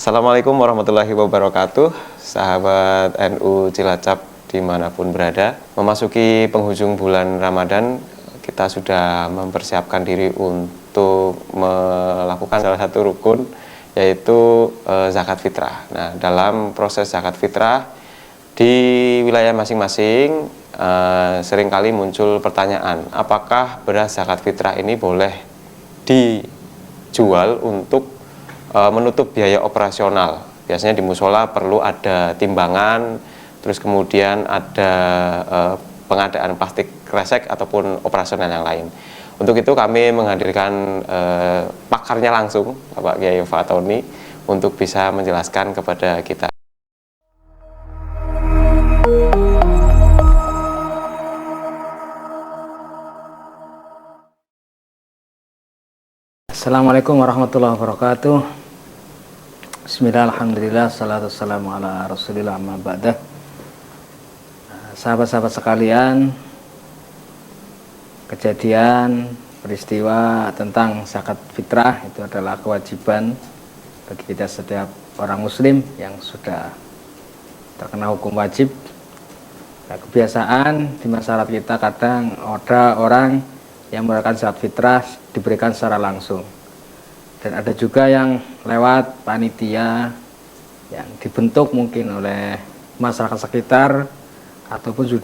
Assalamualaikum warahmatullahi wabarakatuh, sahabat NU Cilacap dimanapun berada. Memasuki penghujung bulan Ramadan, kita sudah mempersiapkan diri untuk melakukan salah satu rukun, yaitu zakat fitrah. Nah, dalam proses zakat fitrah di wilayah masing-masing seringkali muncul pertanyaan, apakah beras zakat fitrah ini boleh dijual untuk menutup biaya operasional. Biasanya di musola perlu ada timbangan, terus kemudian ada pengadaan plastik kresek ataupun operasional yang lain. Untuk itu kami menghadirkan pakarnya langsung, Bapak Kiai Fatoni, untuk bisa menjelaskan kepada kita. Assalamualaikum warahmatullahi wabarakatuh. Bismillah, alhamdulillah, salatu wassalamu ala rasulillah amma ba'dah. Sahabat-sahabat sekalian, kejadian peristiwa tentang zakat fitrah itu adalah kewajiban bagi kita setiap orang muslim yang sudah terkena hukum wajib. Nah, kebiasaan di masyarakat kita kadang ada orang yang mengeluarkan zakat fitrah diberikan secara langsung, dan ada juga yang lewat panitia yang dibentuk mungkin oleh masyarakat sekitar, ataupun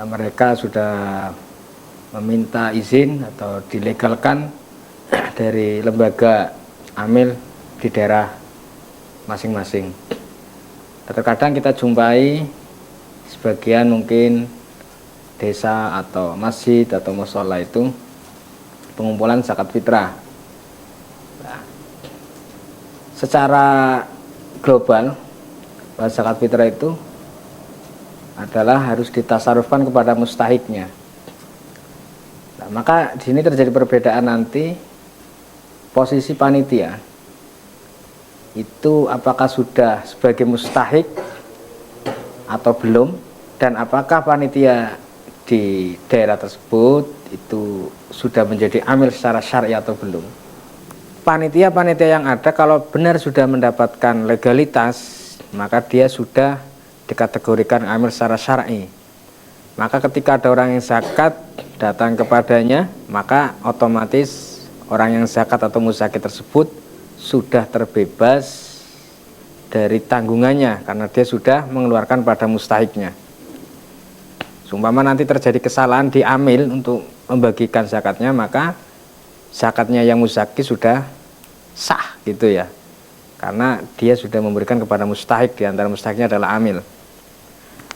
mereka sudah meminta izin atau dilegalkan dari lembaga amil di daerah masing-masing. Terkadang kita jumpai sebagian mungkin desa atau masjid atau mushola itu pengumpulan zakat fitrah. Nah, secara global, zakat fitrah itu adalah harus ditasarufkan kepada mustahiknya. Nah, maka di sini terjadi perbedaan nanti posisi panitia itu, apakah sudah sebagai mustahik atau belum, dan apakah panitia di daerah tersebut itu sudah menjadi amil secara syar'i atau belum. Panitia-panitia yang ada kalau benar sudah mendapatkan legalitas, maka dia sudah dikategorikan amil secara syar'i. Maka ketika ada orang yang zakat datang kepadanya, maka otomatis orang yang zakat atau muzaki tersebut sudah terbebas dari tanggungannya karena dia sudah mengeluarkan pada mustahiknya. Seumpama nanti terjadi kesalahan di amil untuk membagikan zakatnya, maka zakatnya yang muzaki sudah sah gitu ya, karena dia sudah memberikan kepada mustahik, di antara mustahiknya adalah amil.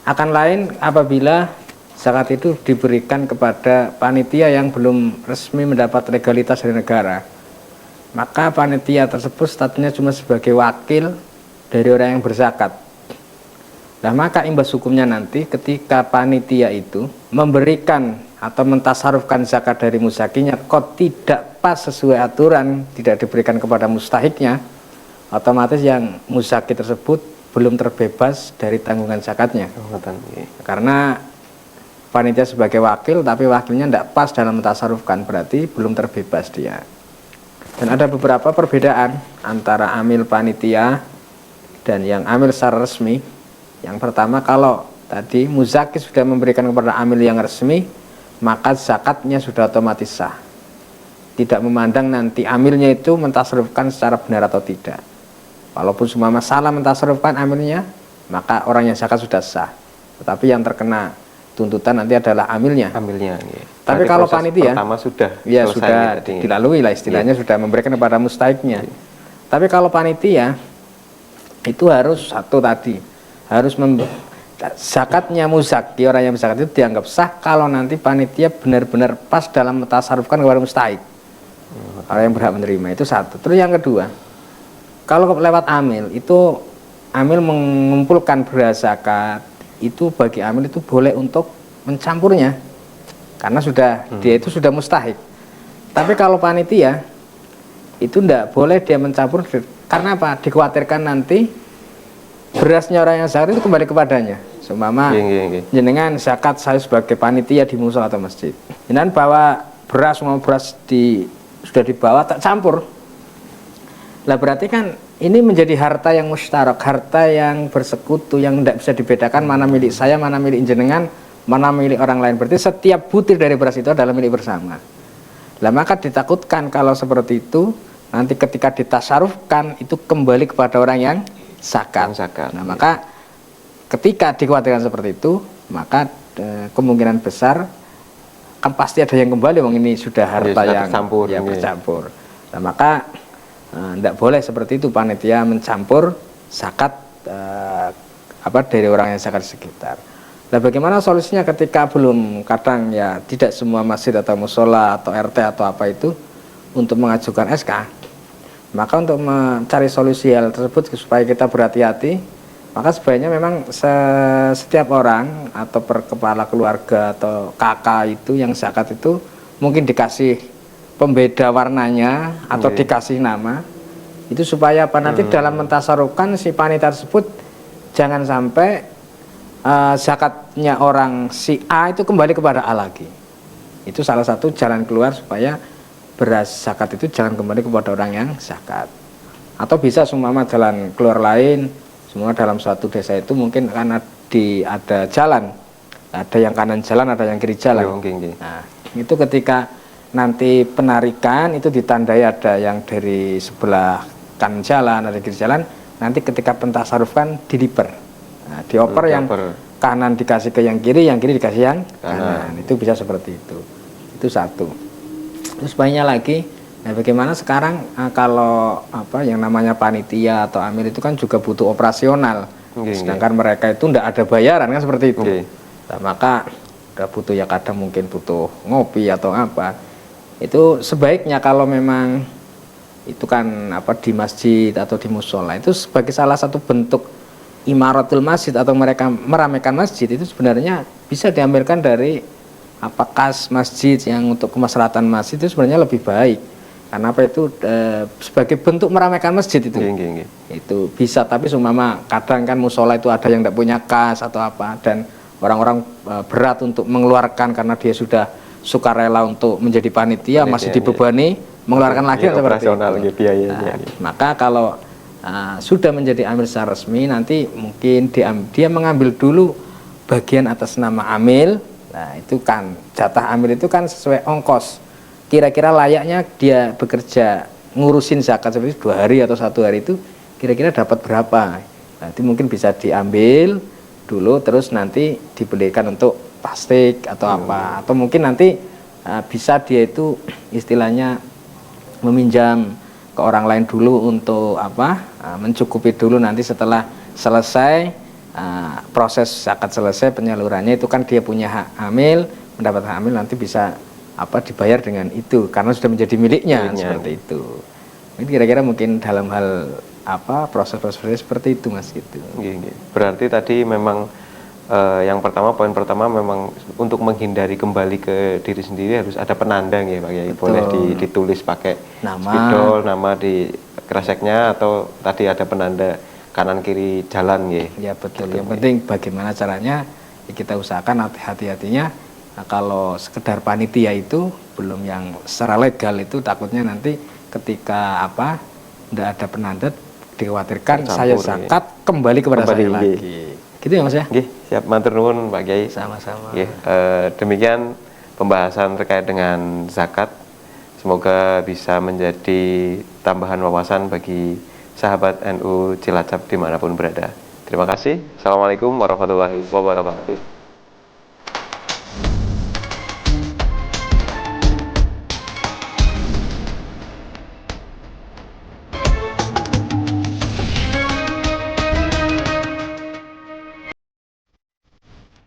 Akan lain apabila zakat itu diberikan kepada panitia yang belum resmi mendapat legalitas dari negara, maka panitia tersebut statusnya cuma sebagai wakil dari orang yang berzakat. Nah, maka imbas hukumnya nanti ketika panitia itu memberikan atau mentasarufkan zakat dari muzakinya kok tidak pas sesuai aturan, tidak diberikan kepada mustahiknya, otomatis yang muzaki tersebut belum terbebas dari tanggungan zakatnya. Karena panitia sebagai wakil, tapi wakilnya tidak pas dalam mentasarufkan, berarti belum terbebas dia. Dan ada beberapa perbedaan antara amil panitia dan yang amil secara resmi. Yang pertama, kalau tadi muzaki sudah memberikan kepada amil yang resmi, maka zakatnya sudah otomatis sah. Tidak memandang nanti amilnya itu mentasarufkan secara benar atau tidak. Walaupun semua masalah mentasarufkan amilnya, maka orang yang zakat sudah sah. Tetapi yang terkena tuntutan nanti adalah amilnya. Iya. Tapi kalau panitia pertama sudah sudah dilalui lah istilahnya, iya, sudah memberikan kepada mustahiknya. Iya. Tapi kalau panitia itu harus satu tadi, harus zakatnya muzaki, orang yang berzakat itu dianggap sah kalau nanti panitia benar-benar pas dalam mentasarufkan kepada mustahik, orang yang berhak menerima, itu satu. Terus yang kedua, kalau lewat amil itu, amil mengumpulkan beras zakat itu, bagi amil itu boleh untuk mencampurnya karena sudah dia itu sudah mustahik. Tapi kalau panitia itu tidak boleh dia mencampur, karena apa? Dikhawatirkan nanti berasnya orang yang zakat itu kembali kepadanya. Seumpama jenengan zakat saya sebagai panitia di musola atau masjid, jenengan bawa beras, mau beras sudah dibawa tak campur, lah berarti kan ini menjadi harta yang musyarak, harta yang bersekutu, yang tidak bisa dibedakan mana milik saya, mana milik jenengan, mana milik orang lain. Berarti setiap butir dari beras itu adalah milik bersama. Lah maka ditakutkan kalau seperti itu, nanti ketika ditasarufkan itu kembali kepada orang yang zakat. Nah maka ketika dikhawatirkan seperti itu, maka kemungkinan besar kan pasti ada yang kembali, wong ini sudah harta yang bercampur. Nah maka tidak boleh seperti itu panitia mencampur zakat dari orang yang zakat sekitar. Nah bagaimana solusinya ketika belum, kadang ya tidak semua masjid atau musola atau RT atau apa itu untuk mengajukan SK. Maka untuk mencari solusi hal tersebut supaya kita berhati-hati, maka sebaiknya memang setiap orang atau per kepala keluarga atau kakak itu yang zakat itu mungkin dikasih pembeda warnanya atau dikasih nama itu supaya apa nanti dalam mentasarufkan si panitia tersebut jangan sampai zakatnya orang si A itu kembali kepada A lagi. Itu salah satu jalan keluar supaya beras zakat itu jangan kembali kepada orang yang zakat. Atau bisa seumpama jalan keluar lain, semua dalam suatu desa itu mungkin akan ada jalan, ada yang kanan jalan, ada yang kiri jalan. Nah, itu ketika nanti penarikan itu ditandai ada yang dari sebelah kanan jalan, ada kiri jalan. Nanti ketika pentasarufkan diliper, nah, dioper yang kanan dikasih ke yang kiri dikasih yang kanan. Itu bisa seperti itu. Itu satu. Terus banyak lagi. Nah, bagaimana sekarang kalau yang namanya panitia atau amil itu kan juga butuh operasional, sedangkan mereka itu tidak ada bayaran kan seperti itu. Nah, maka udah butuh ya kadang mungkin butuh ngopi atau apa. Itu sebaiknya kalau memang itu kan di masjid atau di musola itu sebagai salah satu bentuk imaratul masjid atau mereka meramaikan masjid itu sebenarnya bisa diambilkan dari kas masjid yang untuk kemaslahatan masjid itu sebenarnya lebih baik. Karena itu sebagai bentuk meramaikan masjid itu. Itu bisa, tapi seumpama kadang kan musola itu ada yang tidak punya kas atau apa dan orang-orang berat untuk mengeluarkan karena dia sudah sukarela untuk menjadi panitia masih dibebani mengeluarkan lagi seperti itu. Maka kalau sudah menjadi amil secara resmi nanti mungkin dia mengambil dulu bagian atas nama amil. Nah, itu kan jatah amil itu kan sesuai ongkos. Kira-kira layaknya dia bekerja ngurusin zakat seperti 2 hari atau 1 hari itu kira-kira dapat berapa. Nanti mungkin bisa diambil dulu terus nanti dibelikan untuk plastik atau apa. Atau mungkin nanti bisa dia itu istilahnya meminjam ke orang lain dulu untuk mencukupi dulu nanti setelah selesai proses zakat selesai penyalurannya itu kan dia punya hak amil, mendapat hak amil nanti bisa dibayar dengan itu karena sudah menjadi miliknya. Seperti itu. Ini kira-kira mungkin dalam hal proses-prosesnya seperti itu Mas gitu. Berarti tadi memang poin pertama memang untuk menghindari kembali ke diri sendiri harus ada penanda ya Pak Kiai. Boleh ditulis pakai spidol nama di kreseknya atau tadi ada penanda kanan kiri jalan ya betul. Yang penting bagaimana caranya kita usahakan hati-hatinya. Nah, kalau sekedar panitia itu belum yang secara legal itu takutnya nanti ketika tidak ada penanda dikhawatirkan saya zakat kembali kepada saya lagi. Gitu ya Mas ya? Siap, matur nuwun Pak Kiai. Sama-sama. Demikian pembahasan terkait dengan zakat. Semoga bisa menjadi tambahan wawasan bagi sahabat NU Cilacap dimanapun berada. Terima kasih. Assalamualaikum warahmatullahi wabarakatuh.